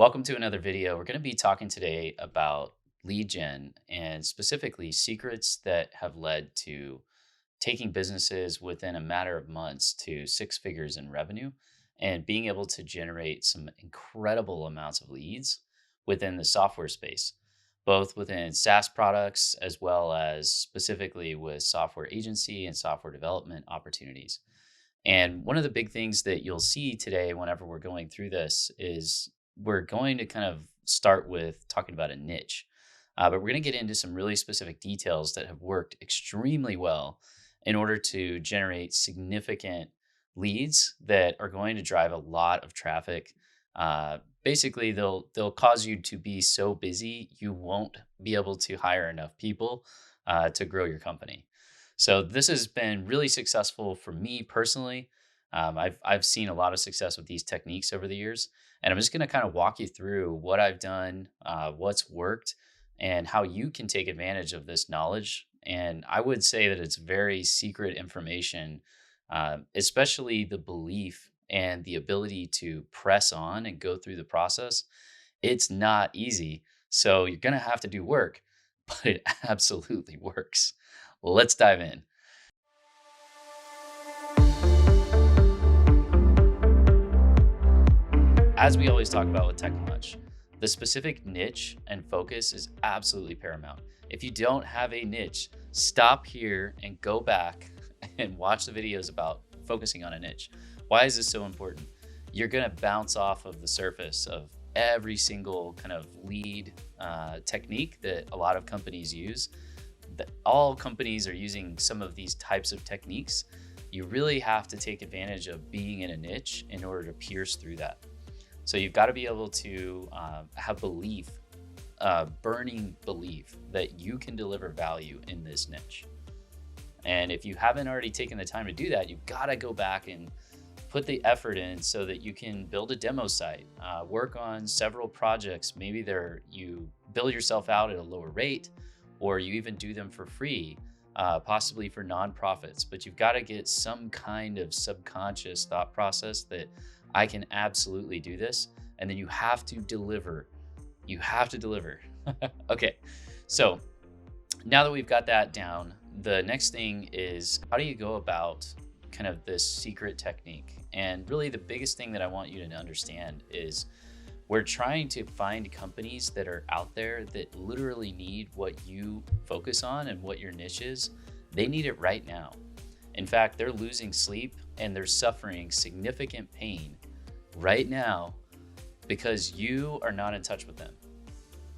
Welcome to another video. We're going to be talking today about lead gen and specifically secrets that have led to taking businesses within a matter of months to six figures in revenue and being able to generate some incredible amounts of leads within the software space, both within SaaS products as well as specifically with software agency and software development opportunities. And one of the big things that you'll see today, whenever we're going through this, is we're going to kind of start with talking about a niche. But we're going to get into some really specific details that have worked extremely well in order to generate significant leads that are going to drive a lot of traffic. Basically, they'll cause you to be so busy you won't be able to hire enough people to grow your company. So this has been really successful for me personally. I've seen a lot of success with these techniques over the years, and I'm just going to kind of walk you through what I've done, what's worked, and how you can take advantage of this knowledge. And I would say that it's very secret information, especially the belief and the ability to press on and go through the process. It's not easy, so you're going to have to do work, but it absolutely works. Let's dive in. As we always talk about with TechLaunch, the specific niche and focus is absolutely paramount. If you don't have a niche, stop here and go back and watch the videos about focusing on a niche. Why is this so important? You're going to bounce off of the surface of every single kind of lead technique that a lot of companies use. All companies are using some of these types of techniques. You really have to take advantage of being in a niche in order to pierce through that. So you've got to be able to have belief, burning belief that you can deliver value in this niche. And if you haven't already taken the time to do that, you've got to go back and put the effort in so that you can build a demo site, work on several projects. Maybe you build yourself out at a lower rate, or you even do them for free, possibly for nonprofits. But you've got to get some kind of subconscious thought process that I can absolutely do this. And then you have to deliver. You have to deliver. Okay, so now that we've got that down, the next thing is, how do you go about kind of this secret technique? And really the biggest thing that I want you to understand is we're trying to find companies that are out there that literally need what you focus on and what your niche is. They need it right now. In fact, they're losing sleep and they're suffering significant pain right now because you are not in touch with them.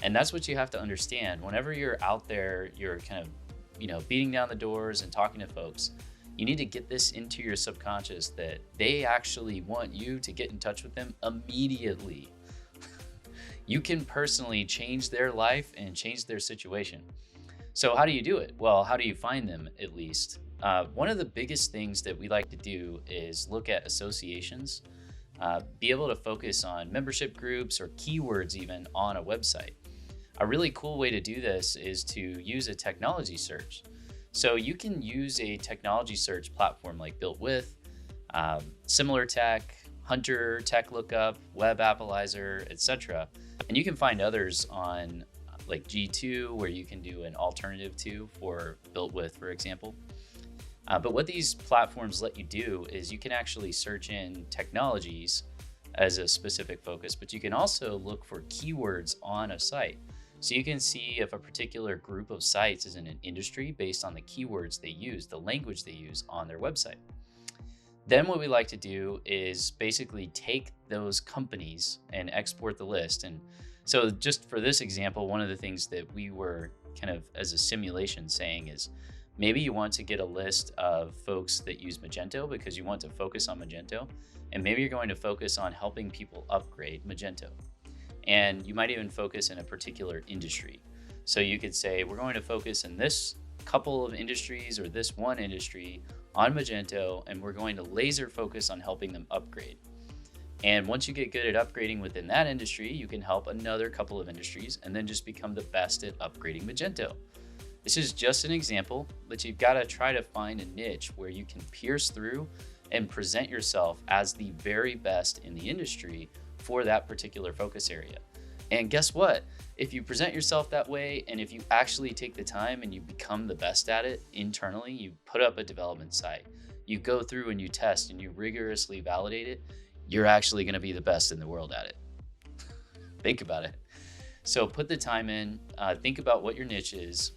And that's what you have to understand. Whenever you're out there, you're kind of, beating down the doors and talking to folks, you need to get this into your subconscious that they actually want you to get in touch with them immediately. You can personally change their life and change their situation. So how do you do it? Well, how do you find them at least? One of the biggest things that we like to do is look at associations, be able to focus on membership groups or keywords even on a website. A really cool way to do this is to use a technology search. So you can use a technology search platform like Built With, Similar Tech, Hunter, Tech Lookup, Web Appalizer, etc. And you can find others on like G2, where you can do an alternative to for Built With, for example. But what these platforms let you do is you can actually search in technologies as a specific focus, but you can also look for keywords on a site. So you can see if a particular group of sites is in an industry based on the keywords they use, the language they use on their website. Then what we like to do is basically take those companies and export the list. And so just for this example, one of the things that we were kind of as a simulation saying is, maybe you want to get a list of folks that use Magento because you want to focus on Magento. And maybe you're going to focus on helping people upgrade Magento. And you might even focus in a particular industry. So you could say, we're going to focus in this couple of industries or this one industry on Magento, and we're going to laser focus on helping them upgrade. And once you get good at upgrading within that industry, you can help another couple of industries and then just become the best at upgrading Magento. This is just an example, but you've got to try to find a niche where you can pierce through and present yourself as the very best in the industry for that particular focus area. And guess what? If you present yourself that way, and if you actually take the time and you become the best at it internally, you put up a development site, you go through and you test and you rigorously validate it, you're actually going to be the best in the world at it. Think about it. So put the time in, think about what your niche is,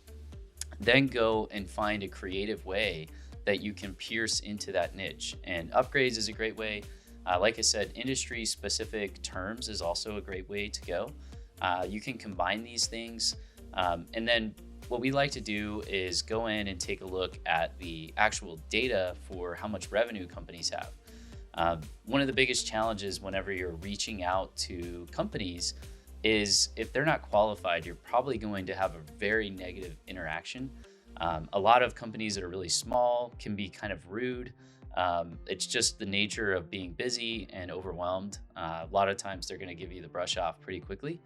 then go and find a creative way that you can pierce into that niche. And upgrades is a great way. Like I said, industry specific terms is also a great way to go. You can combine these things. And then what we like to do is go in and take a look at the actual data for how much revenue companies have. One of the biggest challenges whenever you're reaching out to companies is if they're not qualified, you're probably going to have a very negative interaction. A lot of companies that are really small can be kind of rude. It's just the nature of being busy and overwhelmed. A lot of times they're going to give you the brush off pretty quickly.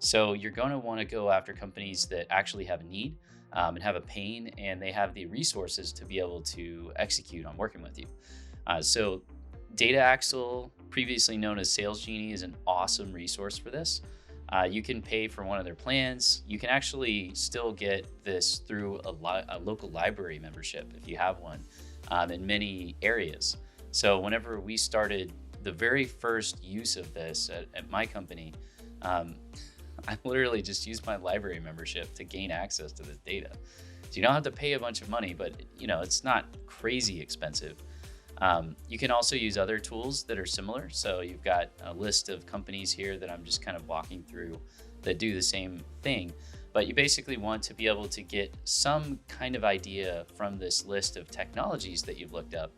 So you're going to want to go after companies that actually have a need and have a pain, and they have the resources to be able to execute on working with you. So Data Axle, previously known as Sales Genie, is an awesome resource for this. You can pay for one of their plans. You can actually still get this through a local library membership if you have one in many areas. So whenever we started the very first use of this at my company, I literally just used my library membership to gain access to this data. So you don't have to pay a bunch of money, but it's not crazy expensive. You can also use other tools that are similar. So you've got a list of companies here that I'm just kind of walking through that do the same thing. But you basically want to be able to get some kind of idea from this list of technologies that you've looked up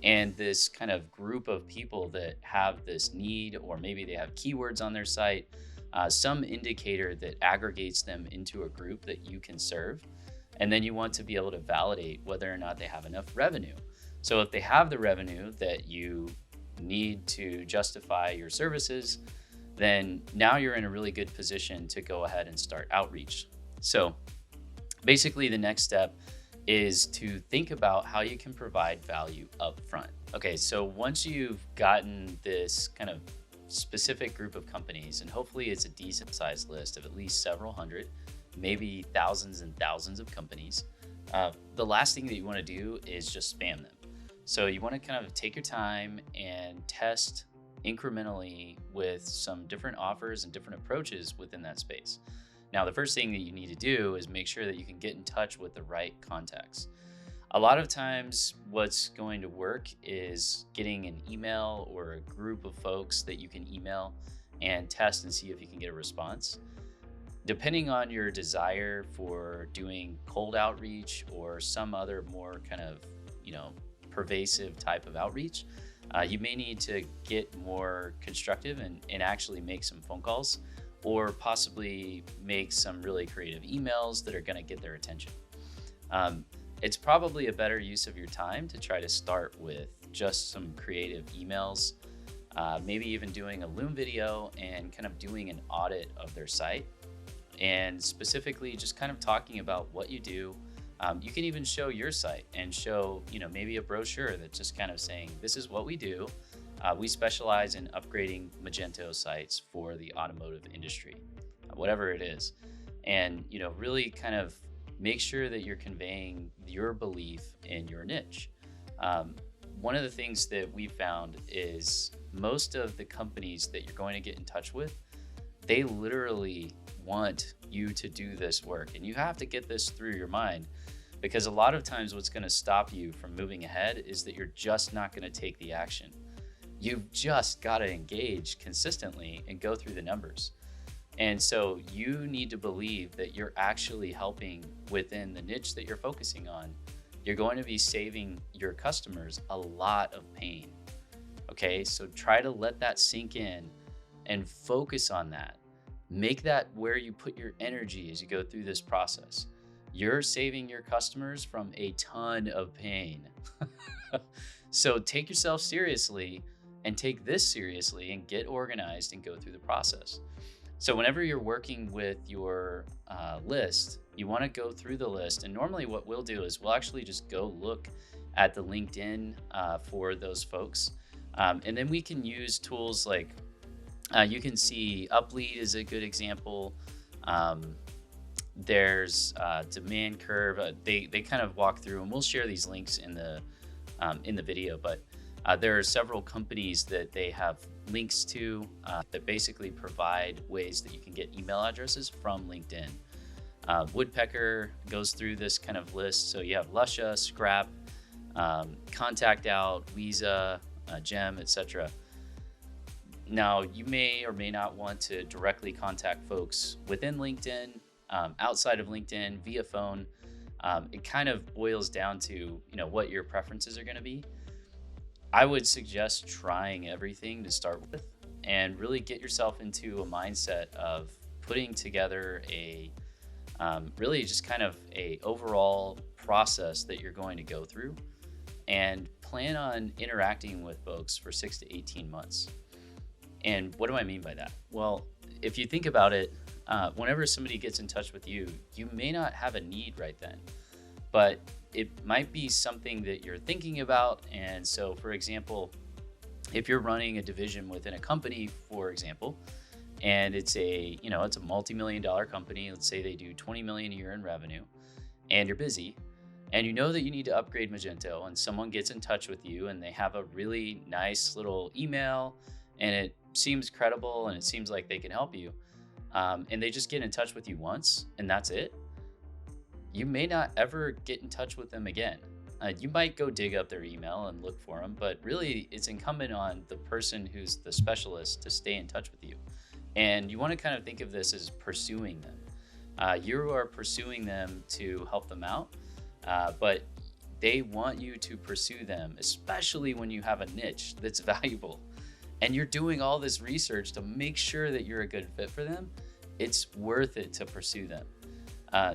and this kind of group of people that have this need, or maybe they have keywords on their site, some indicator that aggregates them into a group that you can serve. And then you want to be able to validate whether or not they have enough revenue. So if they have the revenue that you need to justify your services, then now you're in a really good position to go ahead and start outreach. So basically the next step is to think about how you can provide value up front. Okay, so once you've gotten this kind of specific group of companies, and hopefully it's a decent sized list of at least several hundred, maybe thousands and thousands of companies, the last thing that you want to do is just spam them. So you want to kind of take your time and test incrementally with some different offers and different approaches within that space. Now, the first thing that you need to do is make sure that you can get in touch with the right contacts. A lot of times what's going to work is getting an email or a group of folks that you can email and test and see if you can get a response. Depending on your desire for doing cold outreach or some other more kind of, pervasive type of outreach, you may need to get more constructive and actually make some phone calls, or possibly make some really creative emails that are going to get their attention. It's probably a better use of your time to try to start with just some creative emails, maybe even doing a Loom video and kind of doing an audit of their site, and specifically just kind of talking about what you do. You can even show your site and show, maybe a brochure that's just kind of saying, this is what we do. We specialize in upgrading Magento sites for the automotive industry, whatever it is. And, really kind of make sure that you're conveying your belief in your niche. One of the things that we found is most of the companies that you're going to get in touch with, they literally want you to do this work. And you have to get this through your mind, because a lot of times what's going to stop you from moving ahead is that you're just not going to take the action. You've just got to engage consistently and go through the numbers. And so you need to believe that you're actually helping within the niche that you're focusing on. You're going to be saving your customers a lot of pain. Okay, so try to let that sink in and focus on that. Make that where you put your energy as you go through this process. You're saving your customers from a ton of pain. So take yourself seriously and take this seriously and get organized and go through the process. So whenever you're working with your list, you want to go through the list. And normally what we'll do is we'll actually just go look at the LinkedIn for those folks. And then we can use tools like You can see Uplead is a good example. Um, there's Demand Curve. They kind of walk through, and we'll share these links in the video. But there are several companies that they have links to that basically provide ways that you can get email addresses from LinkedIn. Woodpecker goes through this kind of list. So you have Lusha, Scrap, Contact Out, Visa, Gem, etc. Now, you may or may not want to directly contact folks within LinkedIn, outside of LinkedIn, via phone. It kind of boils down to what your preferences are going to be. I would suggest trying everything to start with and really get yourself into a mindset of putting together a really just kind of a overall process that you're going to go through, and plan on interacting with folks for 6 to 18 months. And what do I mean by that? Well, if you think about it, whenever somebody gets in touch with you, you may not have a need right then, but it might be something that you're thinking about. And so, for example, if you're running a division within a company, for example, and it's a multi-million-dollar company, let's say they do 20 million a year in revenue, and you're busy, and you know that you need to upgrade Magento, and someone gets in touch with you and they have a really nice little email, and it seems credible and it seems like they can help you, and they just get in touch with you once and that's it, you may not ever get in touch with them again. You might go dig up their email and look for them, but really it's incumbent on the person who's the specialist to stay in touch with you. And you want to kind of think of this as pursuing them. You are pursuing them to help them out, but they want you to pursue them, especially when you have a niche that's valuable and you're doing all this research to make sure that you're a good fit for them. It's worth it to pursue them.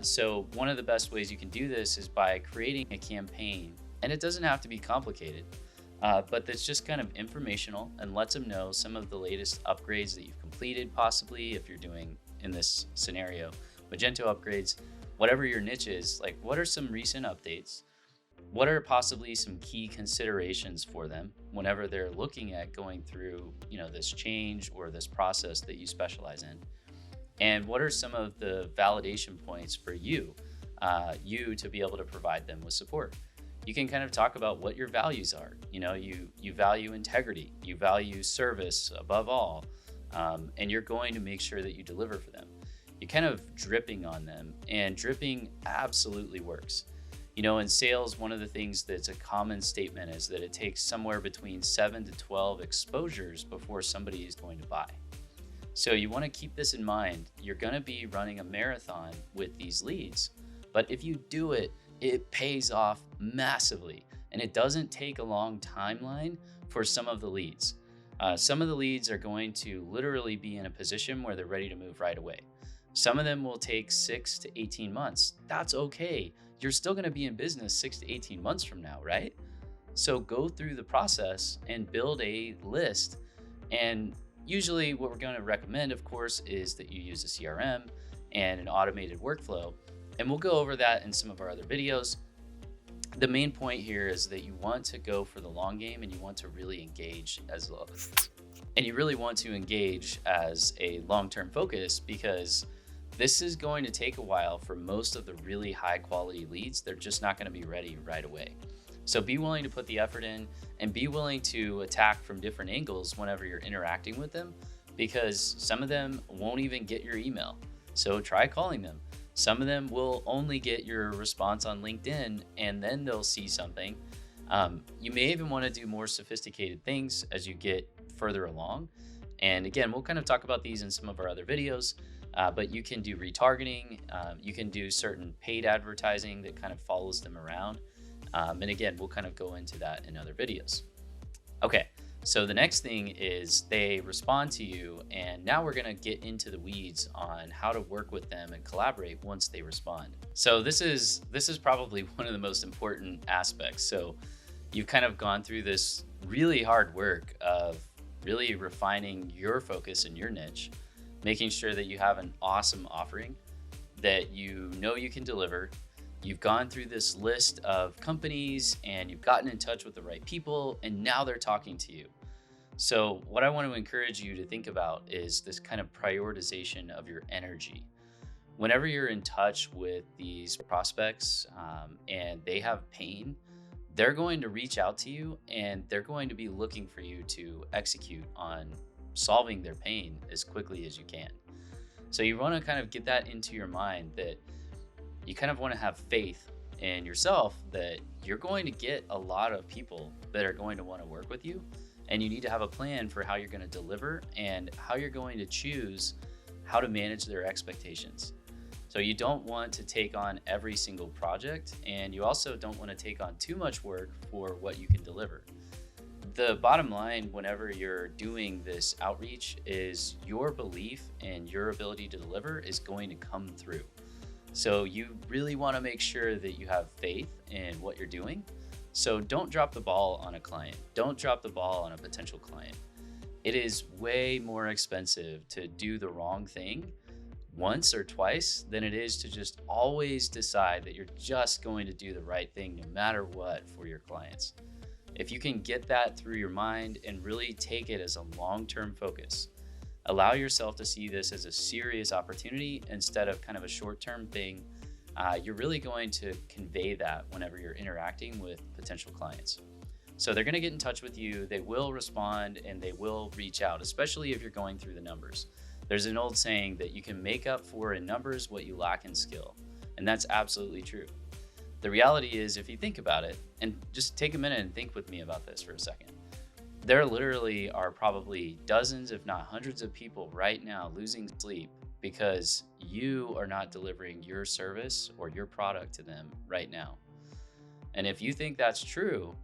So one of the best ways you can do this is by creating a campaign, and it doesn't have to be complicated, but that's just kind of informational and lets them know some of the latest upgrades that you've completed, possibly if you're doing, in this scenario, Magento upgrades, whatever your niche is. Like, what are some recent updates? What are possibly some key considerations for them whenever they're looking at going through, this change or this process that you specialize in? And what are some of the validation points for you to be able to provide them with support? You can kind of talk about what your values are. You value integrity, you value service above all, and you're going to make sure that you deliver for them. You're kind of dripping on them, and dripping absolutely works. In sales, one of the things that's a common statement is that it takes somewhere between 7 to 12 exposures before somebody is going to buy. So you want to keep this in mind. You're going to be running a marathon with these leads, but if you do it, it pays off massively, and it doesn't take a long timeline for some of the leads. Some of the leads are going to literally be in a position where they're ready to move right away. Some of them will take 6 to 18 months. That's okay. You're still going to be in business 6 to 18 months from now, right? So go through the process and build a list. And usually what we're going to recommend, of course, is that you use a CRM and an automated workflow. And we'll go over that in some of our other videos. The main point here is that you want to go for the long game, and you want to really engage as a long-term focus, because this is going to take a while for most of the really high quality leads. They're just not going to be ready right away. So be willing to put the effort in, and be willing to attack from different angles whenever you're interacting with them, because some of them won't even get your email. So try calling them. Some of them will only get your response on LinkedIn, and then they'll see something. You may even want to do more sophisticated things as you get further along. And again, we'll kind of talk about these in some of our other videos, but you can do retargeting. You can do certain paid advertising that kind of follows them around. And again, we'll kind of go into that in other videos. Okay, so the next thing is they respond to you, and now we're gonna get into the weeds on how to work with them and collaborate once they respond. So this is probably one of the most important aspects. So you've kind of gone through this really hard work of really refining your focus and your niche, making sure that you have an awesome offering that you know you can deliver. You've gone through this list of companies, and you've gotten in touch with the right people, and now they're talking to you. So, what I want to encourage you to think about is this kind of prioritization of your energy. Whenever you're in touch with these prospects and they have pain, they're going to reach out to you and they're going to be looking for you to execute on solving their pain as quickly as you can. So, you want to kind of get that into your mind that you kind of want to have faith in yourself that you're going to get a lot of people that are going to want to work with you. And you need to have a plan for how you're going to deliver and how you're going to choose how to manage their expectations. So you don't want to take on every single project, and you also don't want to take on too much work for what you can deliver. The bottom line, whenever you're doing this outreach, is your belief and your ability to deliver is going to come through. So you really want to make sure that you have faith in what you're doing. So don't drop the ball on a client. Don't drop the ball on a potential client. It is way more expensive to do the wrong thing once or twice than it is to just always decide that you're just going to do the right thing no matter what for your clients. If you can get that through your mind and really take it as a long-term focus, allow yourself to see this as a serious opportunity instead of kind of a short-term thing, you're really going to convey that whenever you're interacting with potential clients. So they're going to get in touch with you, they will respond, and they will reach out, especially if you're going through the numbers. There's an old saying that you can make up for in numbers what you lack in skill, and that's absolutely true. The reality is, if you think about it, and just take a minute and think with me about this for a second, there literally are probably dozens, if not hundreds of people right now losing sleep because you are not delivering your service or your product to them right now. And if you think that's true,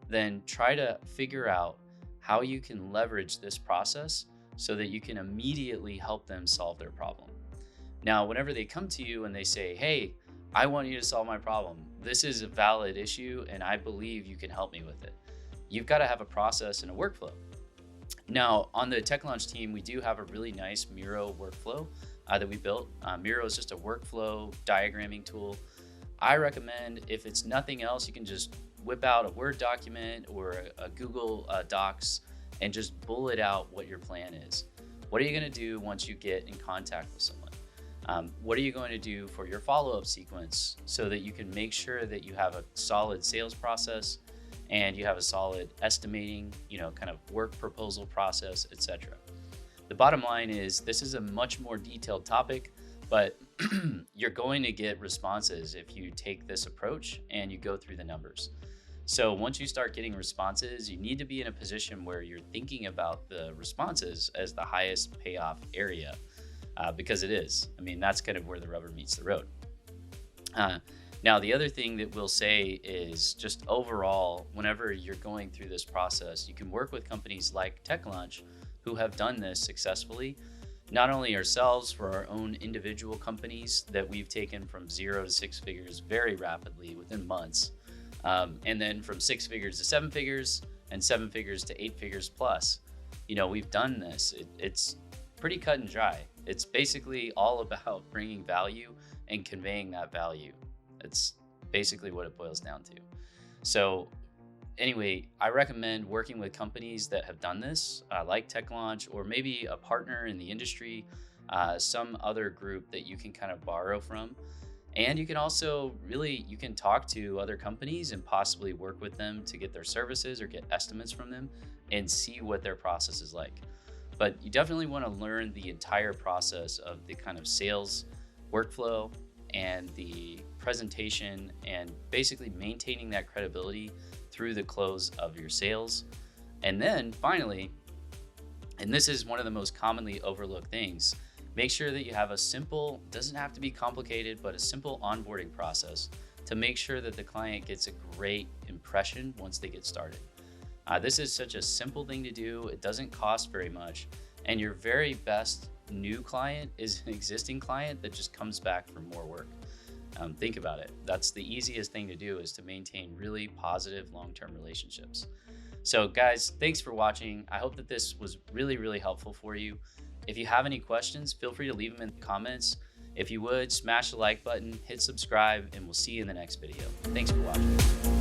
then try to figure out how you can leverage this process so that you can immediately help them solve their problem. Now, whenever they come to you and they say, hey, I want you to solve my problem. This is a valid issue and I believe you can help me with it. You've got to have a process and a workflow. Now, on the TechLaunch team, we do have a really nice Miro workflow that we built. Miro is just a workflow diagramming tool. I recommend, if it's nothing else, you can just whip out a Word document or a Google Docs and just bullet out what your plan is. What are you going to do once you get in contact with someone? What are you going to do for your follow-up sequence so that you can make sure that you have a solid sales process and you have a solid estimating, kind of work proposal process, etc. The bottom line is this is a much more detailed topic, but you're going to get responses if you take this approach and you go through the numbers. So once you start getting responses, you need to be in a position where you're thinking about the responses as the highest payoff area, because it is. I mean, that's kind of where the rubber meets the road. Now, the other thing that we'll say is just overall, whenever you're going through this process, you can work with companies like TechLaunch who have done this successfully, not only ourselves for our own individual companies that we've taken from 0 to 6 figures very rapidly within months, and then from 6 figures to 7 figures and 7 figures to 8 figures plus. We've done this. It's pretty cut and dry. It's basically all about bringing value and conveying that value. It's basically what it boils down to. So anyway, I recommend working with companies that have done this, like TechLaunch, or maybe a partner in the industry, some other group that you can kind of borrow from. And you can also you can talk to other companies and possibly work with them to get their services or get estimates from them and see what their process is like. But you definitely want to learn the entire process of the kind of sales workflow and the presentation and basically maintaining that credibility through the close of your sales. And then finally, and this is one of the most commonly overlooked things, make sure that you have a simple, doesn't have to be complicated, but a simple onboarding process to make sure that the client gets a great impression once they get started. This is such a simple thing to do. It doesn't cost very much. And your very best new client is an existing client that just comes back for more work. Think about it. That's the easiest thing to do, is to maintain really positive long-term relationships. So guys, thanks for watching. I hope that this was really, really helpful for you. If you have any questions, feel free to leave them in the comments. If you would, smash the like button, hit subscribe, and we'll see you in the next video. Thanks for watching.